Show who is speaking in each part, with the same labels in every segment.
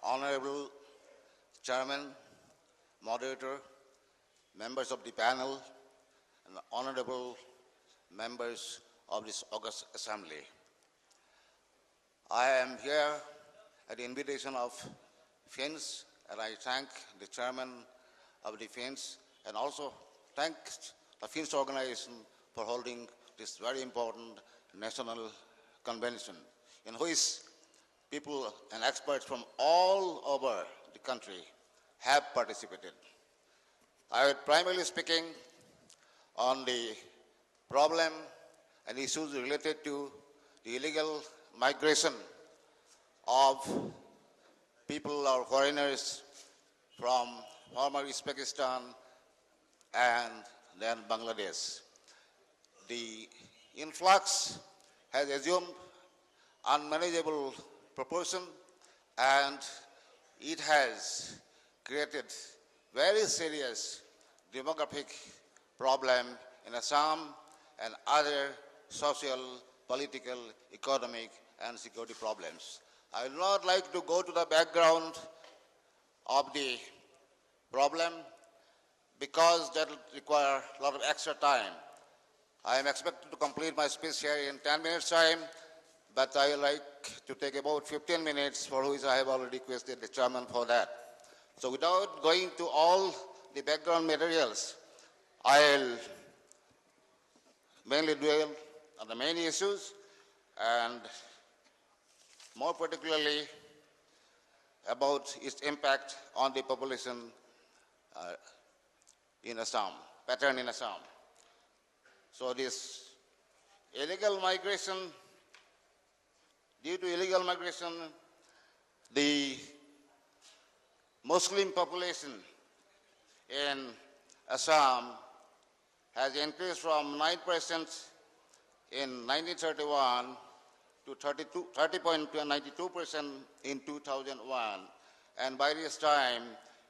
Speaker 1: Honorable Chairman, Moderator, members of the panel, and honorable members of this august assembly. I am here at the invitation of FINS, and I thank the chairman of the FINS and also thank the FINS organization for holding this very important national convention in which people and experts from all over the country have participated. I would primarily speaking on the problem and issues related to the illegal migration of people or foreigners from former Uzbekistan and then Bangladesh. The influx has assumed unmanageable proportion and it has created very serious demographic problem in Assam and other social, political, economic and security problems. I would not like to go to the background of the problem because that will require a lot of extra time. I am expected to complete my speech here in 10 minutes time, but I would like to take about 15 minutes, for which I have already requested the chairman for that. So without going to all the background materials, I'll mainly dwell on the main issues and more particularly about its impact on the population in Assam, pattern in Assam. So this illegal migration, due to illegal migration, the Muslim population in Assam has increased from 9% in 1931 to 30.92% in 2001. And by this time,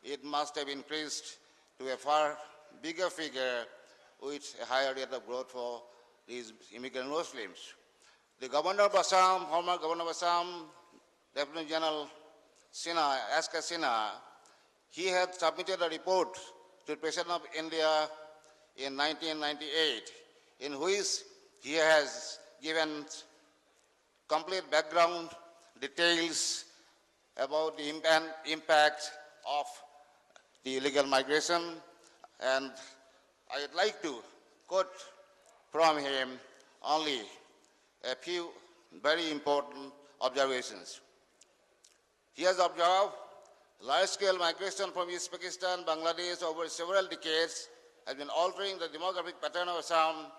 Speaker 1: it must have increased to a far bigger figure with a higher rate of growth for these immigrant Muslims. The governor of Assam, former governor of Assam, Lieutenant General Sinha, S.K. Sinha, he had submitted a report to the President of India in 1998, in which he has given complete background details about the impact of the illegal migration, and I would like to quote from him only a few very important observations. He has observed large-scale migration from Uzbekistan, Bangladesh over several decades has been altering the demographic pattern of Assam,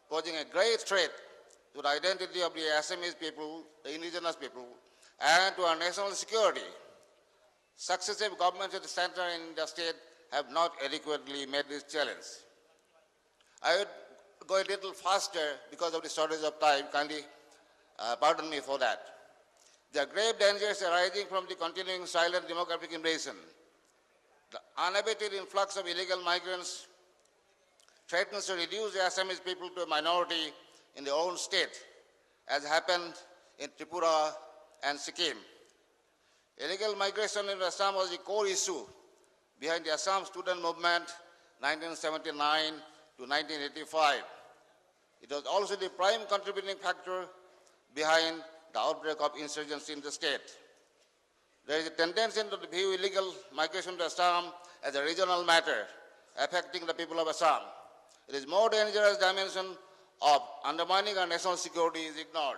Speaker 1: posing a great threat to the identity of the Assamese people, the indigenous people, and to our national security. Successive governments at the center and the state have not adequately met this challenge. I would go a little faster because of the shortage of time. Kindly pardon me for that. There are grave dangers arising from the continuing silent demographic invasion. The unabated influx of illegal migrants threatens to reduce the Assamese people to a minority in their own state, as happened in Tripura and Sikkim. Illegal migration in Assam was the core issue behind the Assam student movement 1979 to 1985. It was also the prime contributing factor behind the outbreak of insurgency in the state. There is a tendency to view illegal migration to Assam as a regional matter affecting the people of Assam. It is more dangerous dimension of undermining our national security is ignored.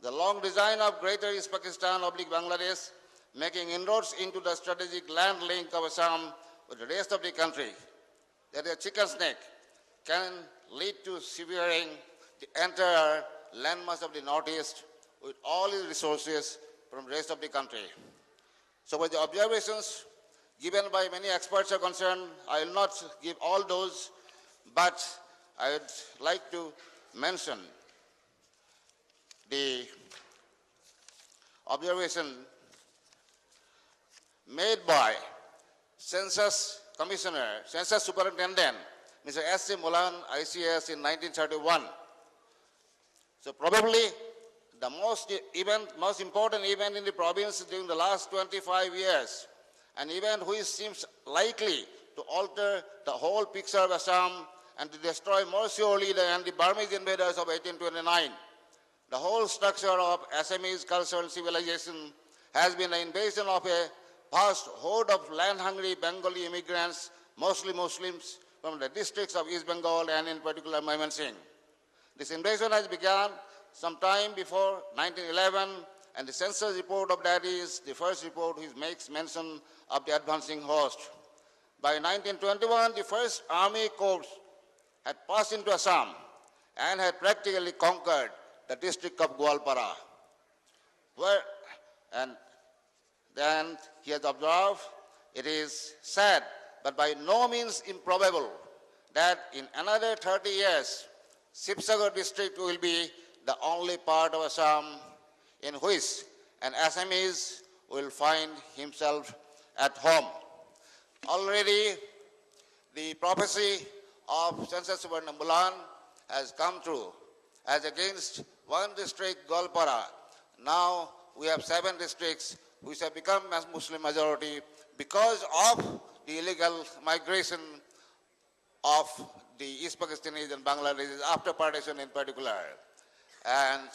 Speaker 1: The long design of Greater Uzbekistan / Bangladesh making inroads into the strategic land link of Assam with the rest of the country, that a chicken snake can lead to severing the entire landmass of the Northeast with all its resources from the rest of the country. So with the observations given by many experts are concerned, I will not give all those, but I would like to mention the observation made by Census Commissioner, Census Superintendent, Mr. S.C. Mohan, ICS in 1931. So probably the most important event in the province during the last 25 years, an event which seems likely to alter the whole picture of Assam and to destroy more surely than the Burmese invaders of 1829. The whole structure of Assamese culture and civilization has been the invasion of a vast horde of land-hungry Bengali immigrants, mostly Muslims, from the districts of East Bengal and in particular Mymensingh. This invasion has begun sometime before 1911, and the census report of that is the first report which makes mention of the advancing host. By 1921, the first army corps had passed into Assam and had practically conquered the district of Gwalpara, and then he has observed, it is sad, but by no means improbable, that in another 30 years, Sibsagar district will be the only part of Assam in which an Assamese will find himself at home. Already, the prophecy of Census Suvarnambulan has come true. As against one district, Golpara, now we have 7 districts which have become Muslim majority because of the illegal migration of the East Pakistanis and Bangladeshis after partition in particular. And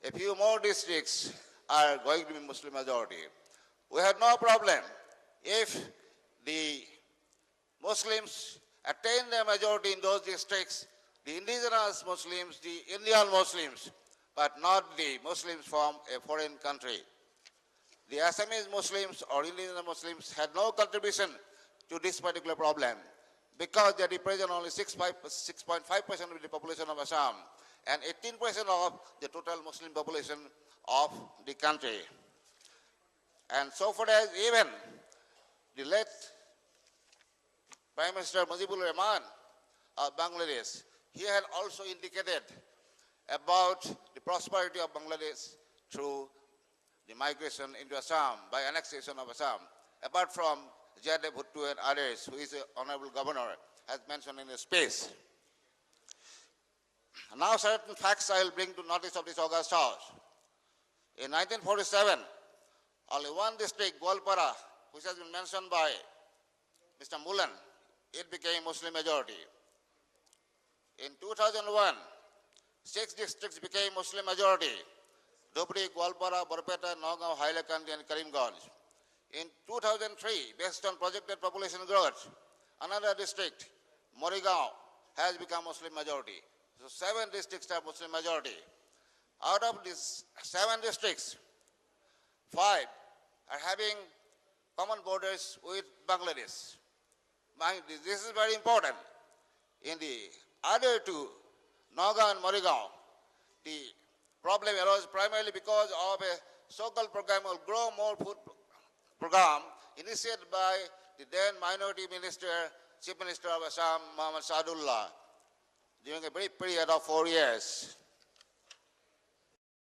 Speaker 1: a few more districts are going to be Muslim majority. We have no problem if the Muslims attain their majority in those districts, the indigenous Muslims, the Indian Muslims, but not the Muslims from a foreign country. The Assamese Muslims or indigenous Muslims had no contribution to this particular problem because they represent only 6.5% of the population of Assam and 18% of the total Muslim population of the country. And so far as even the late Prime Minister Mujibur Rahman of Bangladesh, he had also indicated about the prosperity of Bangladesh through the migration into Assam by annexation of Assam, apart from Jadeh Bhutto and others, who is the Honorable Governor, has mentioned in his speech. Now certain facts I will bring to notice of this August House. In 1947, only one district, Gwalpara, which has been mentioned by Mr. Mullen, it became Muslim majority. In 2001, 6 districts became Muslim majority: Dhubri, Gwalpara, Barpeta, Nagaon, Hailakandi, and Karimganj. In 2003, based on projected population growth, another district, Morigaon, has become Muslim majority. So 7 districts are Muslim majority. Out of these 7 districts, 5 are having common borders with Bangladesh. This is very important. In the other 2, Nagaon and Morigaon, the problem arose primarily because of a so-called program called Grow More Food program initiated by the then minority minister, Chief Minister of Assam, Muhammad Sadullah, during a brief period of 4 years.